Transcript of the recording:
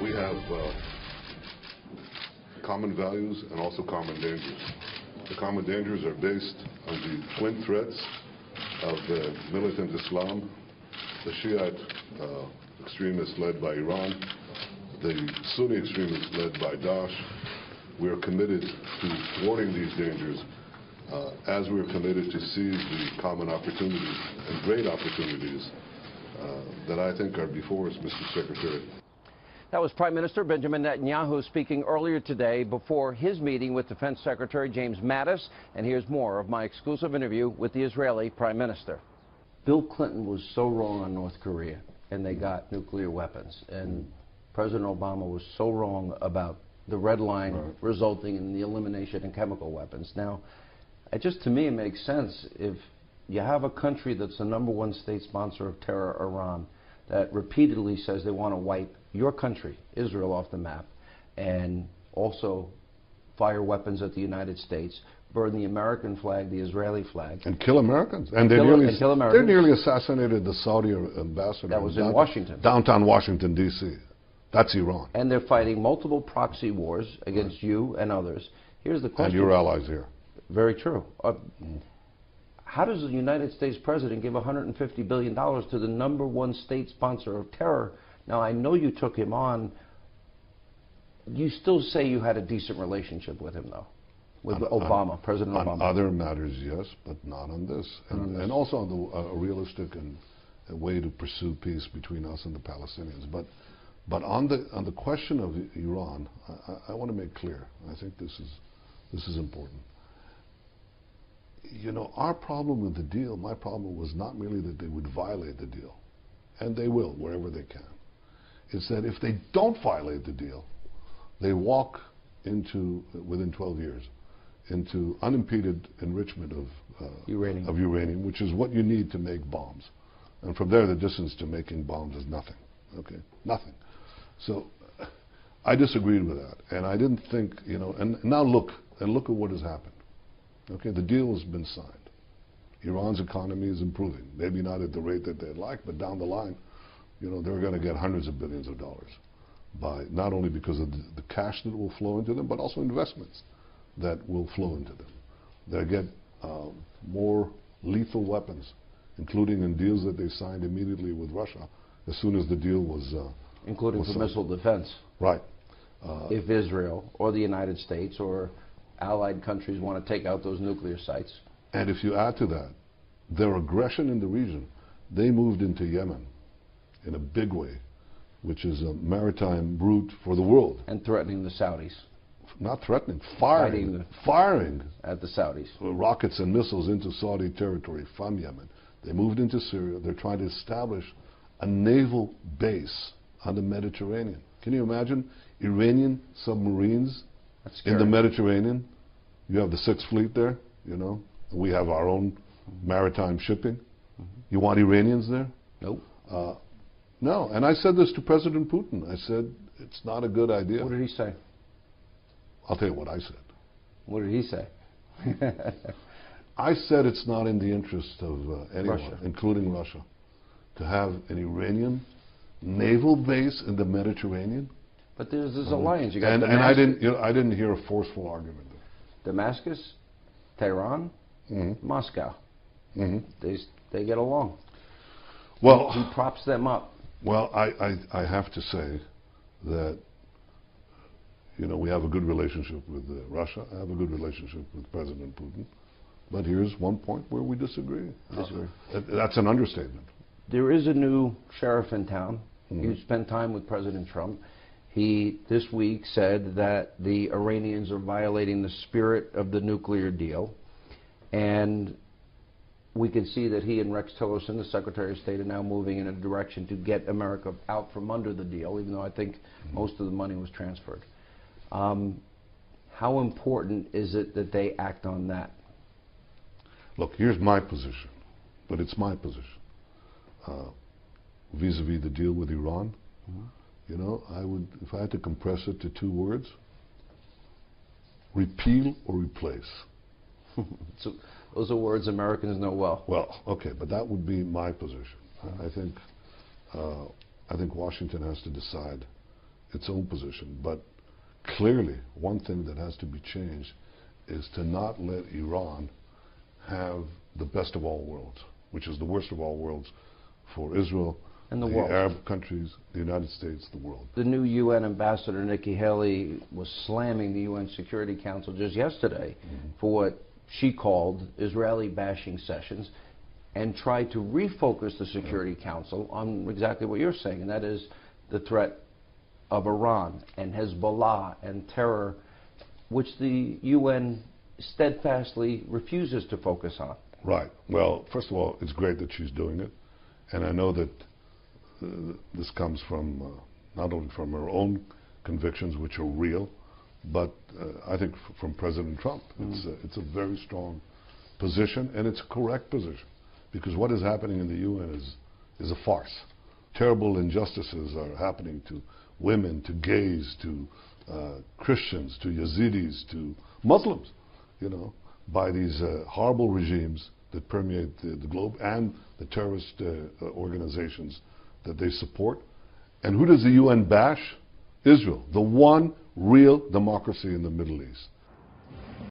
We have common values and also common dangers. The common dangers are based on the twin threats of the militant Islam, the Shiite extremists led by Iran, the Sunni extremists led by Daesh. We are committed to thwarting these dangers as we are committed to seize the common opportunities and great opportunities that I think are before us, Mr. Secretary. That was Prime Minister Benjamin Netanyahu speaking earlier today before his meeting with Defense Secretary James Mattis. And here's more of my exclusive interview with the Israeli Prime Minister. Bill Clinton was so wrong on North Korea, and they got nuclear weapons. And President Obama was so wrong about the red line resulting in the elimination of chemical weapons. Now, to me, it makes sense if you have a country that's the #1 state sponsor of terror, Iran, that repeatedly says they want to wipe your country, Israel, off the map, and also fire weapons at the United States, burn the American flag, the Israeli flag. And kill Americans. And they nearly assassinated the Saudi ambassador. That was in Washington. Downtown Washington, D.C. That's Iran. And they're fighting multiple proxy wars against you and others. Here's the question. And your allies here. Very true. How does the United States president give $150 billion to the #1 state sponsor of terror? Now, I know you took him on. You still say you had a decent relationship with him, though, with Obama, President Obama. On other matters, yes, but not on this. And also on the realistic and a way to pursue peace between us and the Palestinians. But on the question of Iran, I want to make clear. I think this is important. You know, our problem with the deal, my problem was not merely that they would violate the deal, and they will wherever they can. It's that if they don't violate the deal, they walk into, within 12 years, into unimpeded enrichment of uranium, which is what you need to make bombs. And from there, the distance to making bombs is nothing. Okay, nothing. So I disagreed with that, and I didn't think, you know. And now look at what has happened. Okay, the deal has been signed. Iran's economy is improving. Maybe not at the rate that they'd like, but down the line, you know, they're going to get hundreds of billions of dollars by not only because of the cash that will flow into them, but also investments that will flow into them. They'll get more lethal weapons, including in deals that they signed immediately with Russia as soon as the deal was including for missile defense. Right. If Israel or the United States or allied countries want to take out those nuclear sites. And if you add to that their aggression in the region, they moved into Yemen in a big way, which is a maritime route for the world. And threatening the Saudis. Not threatening, firing at the Saudis. Rockets and missiles into Saudi territory from Yemen. They moved into Syria. They're trying to establish a naval base on the Mediterranean. Can you imagine Iranian submarines in the Mediterranean? You have the Sixth Fleet there, you know. We have our own maritime shipping. You want Iranians there? Nope. No, and I said this to President Putin. I said, it's not a good idea. What did he say? I'll tell you what I said. What did he say? I said it's not in the interest of anyone, Russia, including Russia, to have an Iranian naval base in the Mediterranean. But there's this alliance. You got and I didn't hear a forceful argument there. Damascus, Tehran, Moscow. They get along. Well, he props them up. Well, I have to say that, you know, we have a good relationship with Russia. I have a good relationship with President Putin. But here's one point where we disagree. That's an understatement. There is a new sheriff in town. You spent time with President Trump. He, this week, said that the Iranians are violating the spirit of the nuclear deal. And we can see that he and Rex Tillerson, the Secretary of State, are now moving in a direction to get America out from under the deal, even though I think most of the money was transferred. How important is it that they act on that? Look, here's my position, but it's my position. Vis-a-vis the deal with Iran, you know, I would, if I had to compress it to 2 words, repeal or replace. So those are words Americans know well. Well, okay, but that would be my position. I think Washington has to decide its own position. But clearly, one thing that has to be changed is to not let Iran have the best of all worlds, which is the worst of all worlds for Israel, and the world. Arab countries, the United States, the world. The new UN ambassador, Nikki Haley, was slamming the UN Security Council just yesterday for what she called Israeli bashing sessions, and tried to refocus the Security Council on exactly what you're saying, and that is the threat of Iran and Hezbollah and terror, which the UN steadfastly refuses to focus on. Right. Well, first of all, it's great that she's doing it, and I know that this comes from not only from her own convictions, which are real, but I think from President Trump. It's a very strong position, and it's a correct position, because what is happening in the UN is a farce. Terrible injustices are happening to women, to gays, to Christians, to Yazidis, to Muslims, you know, by these horrible regimes that permeate the globe, and the terrorist organizations that they support. And who does the UN bash? Israel, the one real democracy in the Middle East.